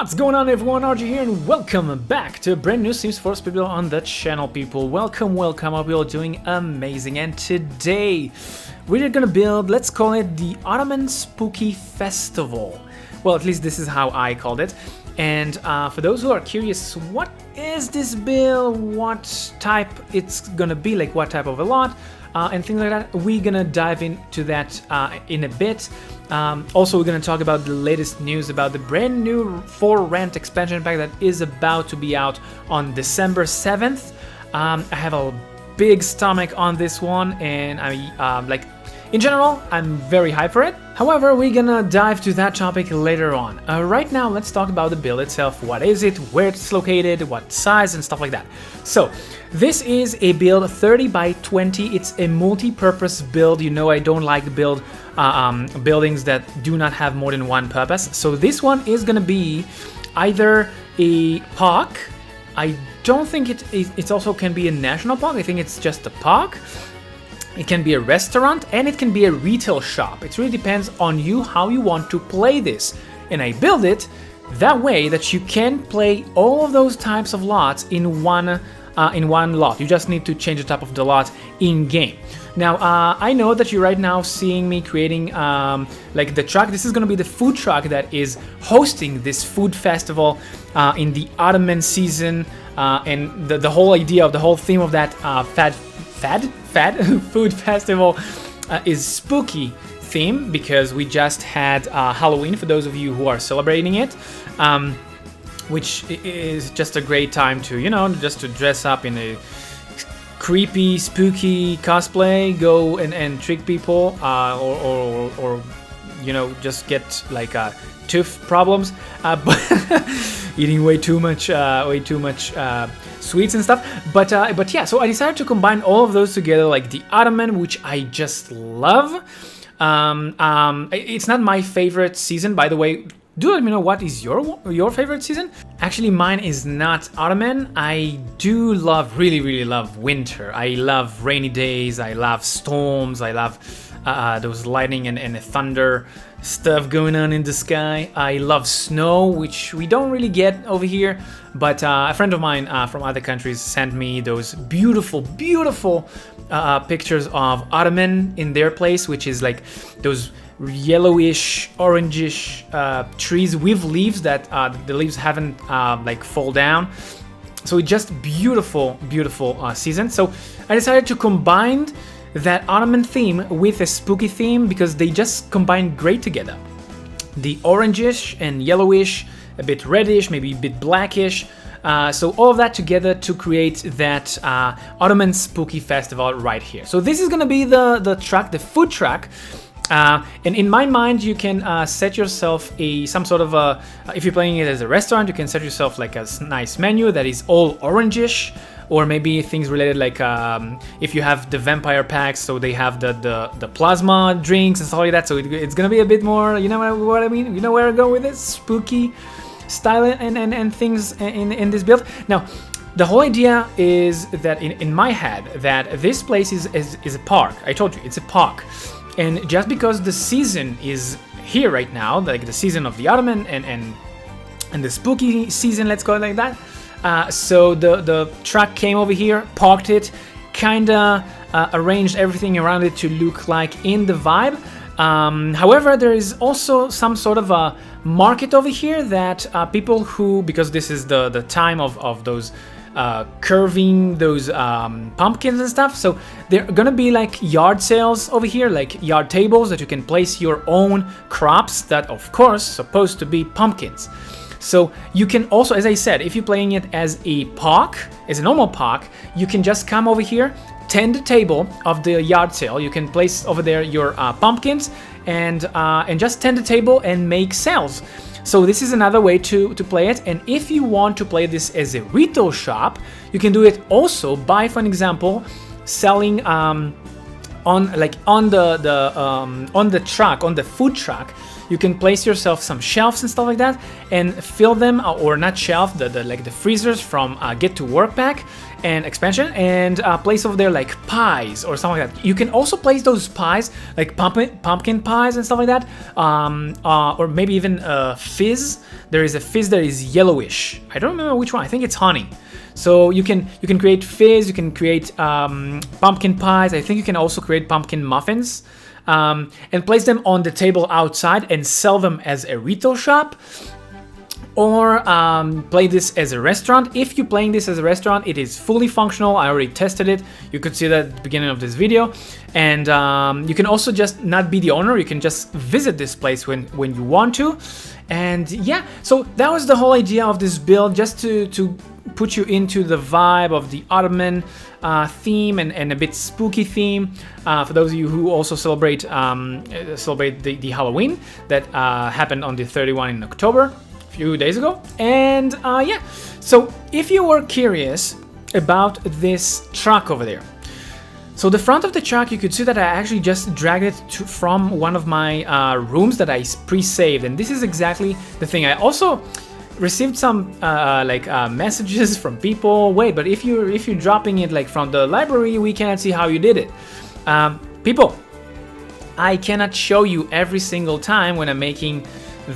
What's going on, everyone? RG here, and welcome back to a brand new Sims 4 video on the channel, people. Welcome. Hope you're all doing amazing. And today we're gonna build, let's call it the Ottoman Spooky Festival. Well, at least this is how I called it. And for those who are curious, what is this build, what type it's gonna be, like what type of a lot, and things like that, we're gonna dive into that in a bit. Also, we're gonna talk about the latest news about the brand new For Rent expansion pack that is about to be out on December 7th. I have a big stomach on this one, and in general, I'm very hyped for it. However, we're gonna dive to that topic later on. Right now, let's talk about the build itself. What is it, where it's located, what size, and stuff like that. So, this is a build 30 by 20. It's a multi-purpose build. You know I don't like buildings that do not have more than one purpose. So this one is gonna be either a park. I don't think it also can be a national park. I think it's just a park. It can be a restaurant, and it can be a retail shop. It really depends on you how you want to play this. And I build it that way that you can play all of those types of lots in one lot. You just need to change the type of the lot in game. Now, I know that you're right now seeing me creating like the truck. This is going to be the food truck that is hosting this food festival in the Ottoman season, and the whole idea of the whole theme of that fad food festival is spooky theme, because we just had Halloween, for those of you who are celebrating it, which is just a great time to, you know, just to dress up in a creepy, spooky cosplay, go and trick people, or you know, just get like tooth problems, but eating way too much sweets and stuff. But yeah, so I decided to combine all of those together, like the Ottoman, which I just love. It's not my favorite season, by the way. Do let me know what is your favorite season. Actually, mine is not Ottoman. I do really love winter. I love rainy days. I love storms. I love those lightning and thunder stuff going on in the sky. I love snow, which we don't really get over here, but a friend of mine from other countries sent me those beautiful pictures of Ottoman in their place, which is like those yellowish, orangish trees with leaves that the leaves haven't like fall down. So it's just beautiful season. So I decided to combine that Ottoman theme with a spooky theme, because they just combine great together. The orangish and yellowish, a bit reddish, maybe a bit blackish. So all of that together to create that Ottoman Spooky Festival right here. So this is gonna be the truck, the food truck. And in my mind, you can set yourself some sort of a, if you're playing it as a restaurant, you can set yourself like a nice menu that is all orangish, or maybe things related like if you have the vampire packs, so they have the plasma drinks and stuff like that. So it's gonna be a bit more, you know what I mean? You know where I go with it? Spooky style and things in this build. Now, the whole idea is that in my head, that this place is a park. I told you, it's a park. And just because the season is here right now, like the season of the Ottoman and the spooky season, let's call it like that. So the truck came over here, parked it, kinda arranged everything around it to look like in the vibe. However, there is also some sort of a market over here that people who, because this is the time of those curving those pumpkins and stuff, so there are gonna be like yard sales over here, like yard tables that you can place your own crops that, of course, supposed to be pumpkins. So you can also, as I said, if you're playing it as a park, as a normal park, you can just come over here, tend the table of the yard sale. You can place over there your pumpkins and just tend the table and make sales. So this is another way to play it. And if you want to play this as a retail shop, you can do it also by, for example, selling on the truck, on the food truck. you can place yourself some shelves and stuff like that, and fill them, or not shelf, like the freezers from Get to Work pack and expansion, and place over there like pies or something like that. You can also place those pies, like pumpkin pies and stuff like that, or maybe even fizz. There is a fizz that is yellowish. I don't remember which one. I think it's honey. So you can create fizz, you can create pumpkin pies. I think you can also create pumpkin muffins, and place them on the table outside and sell them as a retail shop. Or play this as a restaurant. If you're playing this as a restaurant, it is fully functional. I already tested it. You could see that at the beginning of this video. And you can also just not be the owner. You can just visit this place when you want to. And yeah, so that was the whole idea of this build, just to put you into the vibe of the Ottoman theme and a bit spooky theme. For those of you who also celebrate the Halloween that happened on the 31 in October. Few days ago. And yeah, so if you were curious about this truck over there, so the front of the truck, you could see that I actually just dragged it from one of my rooms that I pre-saved, and this is exactly the thing. I also received some messages from people. Wait, but if you're dropping it like from the library, we cannot see how you did it. People, I cannot show you every single time when I'm making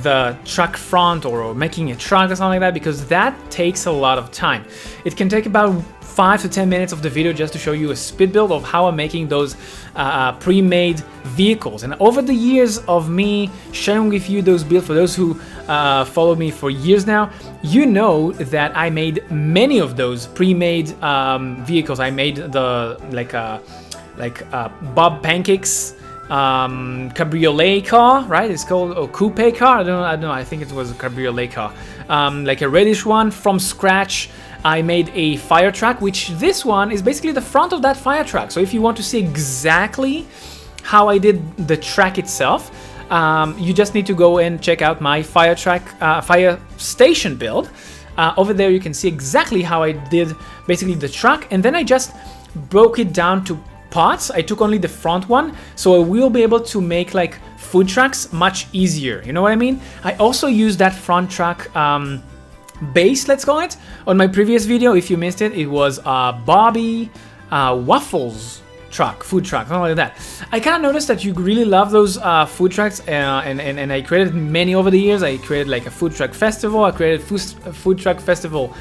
the truck front or making a truck or something like that, because that takes a lot of time. It can take about 5 to 10 minutes of the video just to show you a speed build of how I'm making those pre-made vehicles. And over the years of me sharing with you those builds, for those who follow me for years now, you know that I made many of those pre-made vehicles. I made the Bob Pancakes cabriolet car, right? It's called a coupe car. I don't know. I think it was a cabriolet car, like a reddish one from scratch. I made a fire truck, which this one is basically the front of that fire truck. So if you want to see exactly how I did the track itself, you just need to go and check out my fire station build. Over there you can see exactly how I did basically the truck, and then I just broke it down to parts. I took only the front one, so I will be able to make like food trucks much easier. You know what I mean? I also used that front truck base, let's call it. On my previous video, if you missed it, it was Bobby Waffles truck, food truck, something like that. I kind of noticed that you really love those food trucks, and I created many over the years. I created like a food truck festival. I created a food truck festival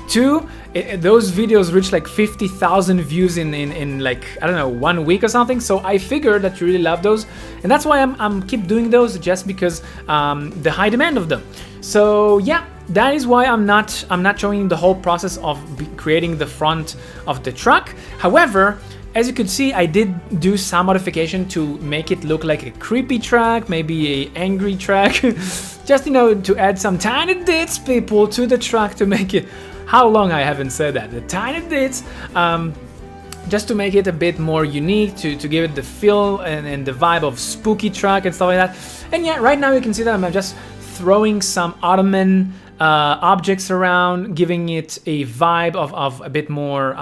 2. Those videos reached like 50,000 views in like, I don't know, 1 week or something. So I figured that you really love those, and that's why I'm keep doing those, just because the high demand of them. So yeah, that is why I'm not showing the whole process of creating the front of the truck. However, as you could see, I did do some modification to make it look like a creepy truck, maybe a angry truck, just, you know, to add some tiny bits, people, to the truck to make it. How long I haven't said that? The tiny bits, just to make it a bit more unique, to give it the feel and the vibe of spooky truck and stuff like that. And yeah, right now you can see that I'm just throwing some Ottoman objects around, giving it a vibe of a bit more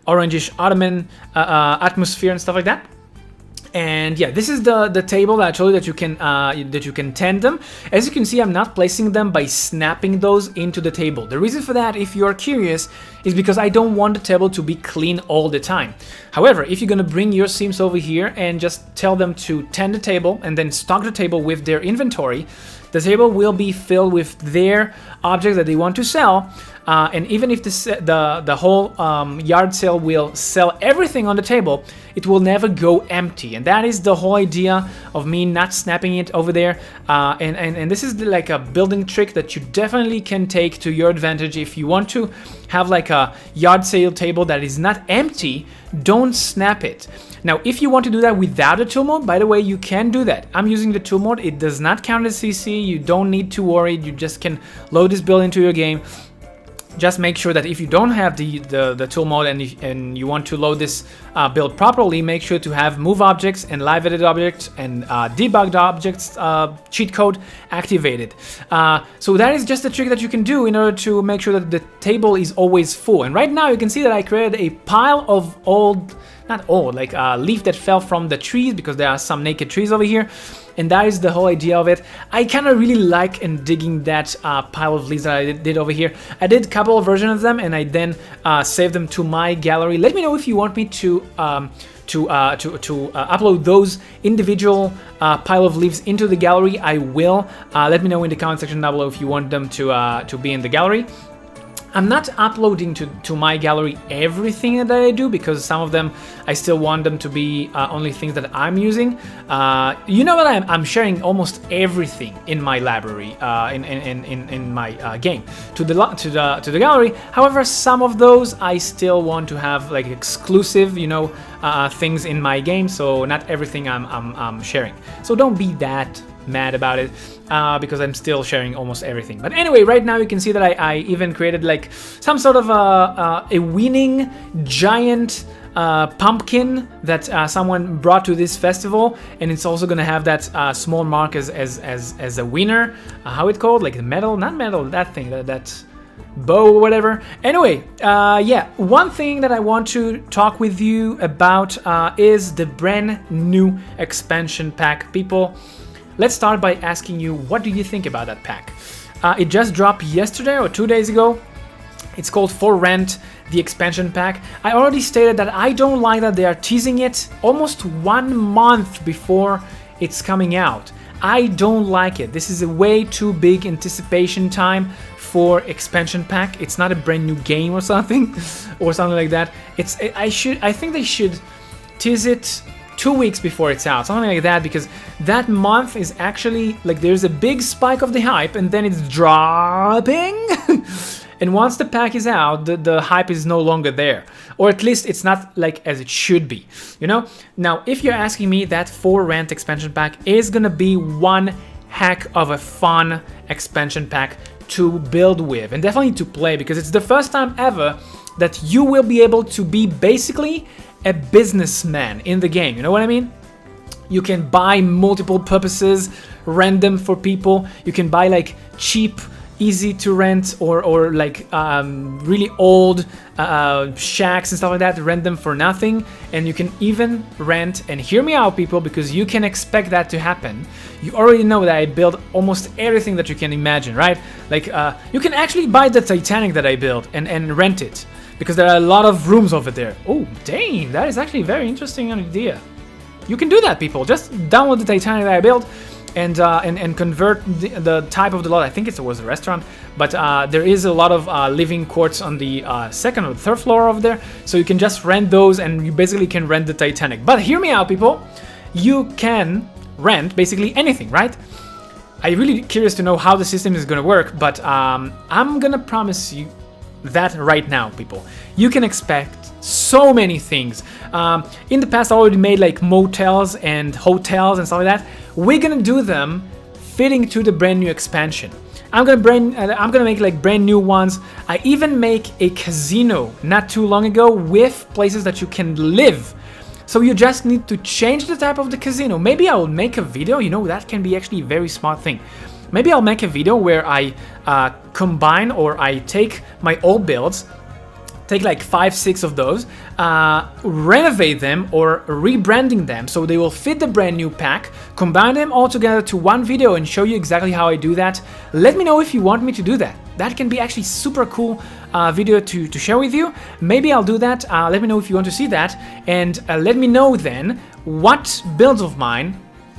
orangish Ottoman atmosphere and stuff like that. And yeah, this is the table that I told you that you can tandem. As you can see, I'm not placing them by snapping those into the table. The reason for that, if you are curious, is because I don't want the table to be clean all the time. However, if you're gonna bring your Sims over here and just tell them to tend the table and then stock the table with their inventory, the table will be filled with their objects that they want to sell. And even if the whole yard sale will sell everything on the table, it will never go empty. And that is the whole idea of me not snapping it over there. And this is like a building trick that you definitely can take to your advantage. If you want to have like a yard sale table that is not empty, don't snap it. Now, if you want to do that without a tool mode, by the way, you can do that. I'm using the tool mode. It does not count as CC. You don't need to worry. You just can load this build into your game. Just make sure that if you don't have the tool mode and you want to load this build properly, make sure to have move objects and live edit objects and debugged objects cheat code activated. So that is just a trick that you can do in order to make sure that the table is always full. And right now you can see that I created a pile of old, not old, like leaf that fell from the trees, because there are some naked trees over here. And that is the whole idea of it. I kind of really like and digging that pile of leaves that I did over here. I did a couple of versions of them, and I then saved them to my gallery. Let me know if you want me to upload those individual pile of leaves into the gallery. I will. Let me know in the comment section down below if you want them to be in the gallery. I'm not uploading to my gallery everything that I do, because some of them I still want them to be only things that I'm using. You know what? I'm sharing almost everything in my library, in my game to the gallery. However, some of those I still want to have like exclusive, you know, things in my game. So not everything I'm sharing. So don't be that mad about it, because I'm still sharing almost everything. But anyway, right now you can see that I even created like some sort of a winning giant pumpkin that someone brought to this festival, and it's also gonna have that small mark as a winner. How it called? Like the medal? Not medal, that thing, that bow or whatever. Anyway, yeah, one thing that I want to talk with you about is the brand new expansion pack. People, let's start by asking you, what do you think about that pack? It just dropped yesterday or 2 days ago. It's called For Rent, the expansion pack. I already stated that I don't like that they are teasing it almost 1 month before it's coming out. I don't like it. This is a way too big anticipation time for expansion pack. It's not a brand new game or something like that. I think they should tease it 2 weeks before it's out, something like that, because that month is actually like there's a big spike of the hype and then it's dropping. And once the pack is out, the hype is no longer there, or at least it's not like as it should be, you know. Now, if you're asking me, that For Rent expansion pack is gonna be one heck of a fun expansion pack to build with and definitely to play, because it's the first time ever that you will be able to be basically a businessman in the game. You know what I mean? You can buy multiple purposes, rent them for people. You can buy like cheap, easy to rent or like really old shacks and stuff like that, rent them for nothing. And you can even rent, and hear me out people, because you can expect that to happen. You already know that I built almost everything that you can imagine, right? Like you can actually buy the Titanic that I built and rent it, because there are a lot of rooms over there. Oh, dang, that is actually a very interesting idea. You can do that, people. Just download the Titanic that I built and convert the type of the lot. I think it was a restaurant, but there is a lot of living quarters on the second or third floor over there, so you can just rent those, and you basically can rent the Titanic. But hear me out, people. You can rent basically anything, right? I'm really curious to know how the system is gonna work, but I'm gonna promise you that right now, people. You can expect so many things. In the past, I already made like motels and hotels and stuff like that. We're gonna do them fitting to the brand new expansion. I'm gonna make like brand new ones. I even make a casino not too long ago with places that you can live. So you just need to change the type of the casino. Maybe I will make a video. You know, that can be actually a very smart thing. Maybe I'll make a video where I combine, or I take my old builds, take like 5-6 of those, renovate them or rebranding them so they will fit the brand new pack, combine them all together to one video and show you exactly how I do that. Let me know if you want me to do that. That can be actually super cool video to share with you. Maybe I'll do that. Let me know if you want to see that, and let me know then what builds of mine,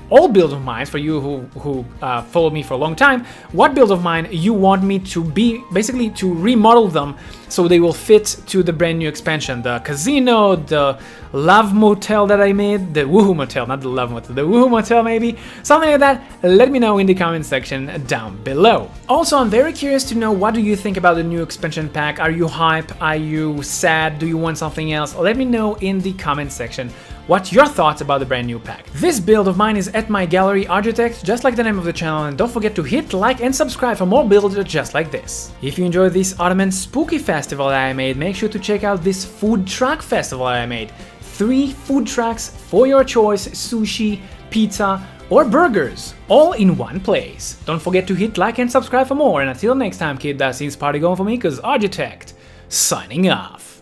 all builds of mine, for you who follow me for a long time, what builds of mine you want me to be, basically to remodel them so they will fit to the brand new expansion. The casino, the love motel that I made, the woohoo motel, not the love motel, the woohoo motel maybe, something like that. Let me know in the comment section down below. Also, I'm very curious to know, what do you think about the new expansion pack? Are you hype? Are you sad? Do you want something else? Let me know in the comment section what your thoughts about the brand new pack. This build of mine is at my gallery RGeetect, just like the name of the channel, and don't forget to hit like and subscribe for more builds just like this. If you enjoyed this Ottoman Spooky Festival that I made, make sure to check out this food truck festival that I made. 3 food trucks for your choice: sushi, pizza, or burgers, all in one place. Don't forget to hit like and subscribe for more, and until next time, keep that scenes party going for me, cause RGeetect signing off.